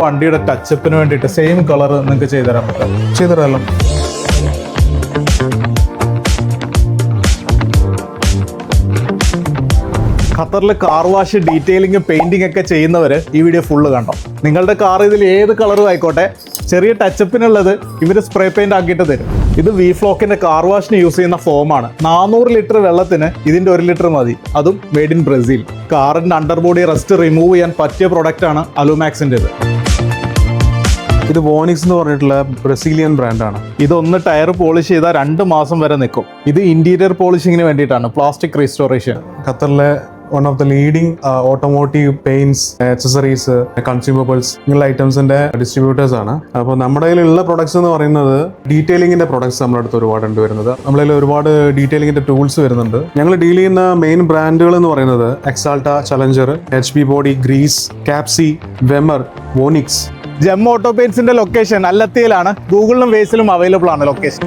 വണ്ടിയുടെ ടച്ചപ്പിന് വേണ്ടിയിട്ട് same colour നിങ്ങൾക്ക് ചെയ്തുതരാൻ പറ്റും. ചെയ്തുതരാമല്ലോ. ഖത്തറിൽ കാർ വാഷ്, ഡീറ്റെയിലിംഗ്, പെയിന്റിംഗ് ഒക്കെ ചെയ്യുന്നവർ ഈ വീഡിയോ ഫുള്ള് കണ്ടോ. നിങ്ങളുടെ കാർ ഇതിൽ ഏത് കളറും ആയിക്കോട്ടെ, ചെറിയ ടച്ചപ്പിനുള്ളത് ഇവർ സ്പ്രേ പെയിന്റ് ആക്കിയിട്ട് തരും. ഇത് വി ഫ്ലോക്കിന്റെ കാർ വാഷിന് യൂസ് ചെയ്യുന്ന ഫോമാണ്. 400 ലിറ്റർ വെള്ളത്തിന് ഇതിന്റെ 1 ലിറ്റർ മതി. അതും മെയ്ഡ് ഇൻ ബ്രസീൽ. കാറിന്റെ അണ്ടർബോഡി റസ്റ്റ് റിമൂവ് ചെയ്യാൻ പറ്റിയ പ്രൊഡക്റ്റ് ആണ് അലുമാക്സിന്റെ. ഇത് വോണിക്സ് എന്ന് പറഞ്ഞിട്ടുള്ള ബ്രസീലിയൻ ബ്രാൻഡാണ്. ഇതൊന്ന് ടയർ പോളിഷ് ചെയ്താൽ 2 മാസം വരെ നിൽക്കും. ഇത് ഇന്റീരിയർ പോളിഷിങ്ങിന് വേണ്ടിയിട്ടാണ്, പ്ലാസ്റ്റിക് റീസ്റ്റോറേഷൻ. ഖത്തറിലെ one of the leading automotive paints, accessories, consumables ഇങ്ങനെയുള്ള ഐറ്റംസിന്റെ ഡിസ്ട്രിബ്യൂട്ടേഴ്സ് ആണ്. അപ്പോൾ നമ്മുടെ കയ്യിലുള്ള പ്രൊഡക്ട്സ് എന്ന് പറയുന്നത് ഡീറ്റെയിലിംഗിന്റെ പ്രൊഡക്ട്സ് നമ്മുടെ അടുത്ത് ഒരുപാട് ഉണ്ട് വരുന്നത്. നമ്മുടെ കയ്യിൽ ഒരുപാട് ഡീറ്റെയിലിംഗിന്റെ ടൂൾസ് വരുന്നുണ്ട്. ഞങ്ങൾ ഡീൽ ചെയ്യുന്ന മെയിൻ ബ്രാൻഡുകൾ എന്ന് പറയുന്നത് എക്സാൾട്ട, ചലഞ്ചർ, HP ബോഡി, ഗ്രീസ്, കാപ്സി, വെമർ, വോണിക്സ്. ജെം ഓട്ടോ പെയിന്റ്സിന്റെ ലൊക്കേഷൻ അല്ലത്തിയിലാണ്. ഗൂഗിളിലും വേസിലും അവൈലബിൾ ആണ് ലൊക്കേഷൻ.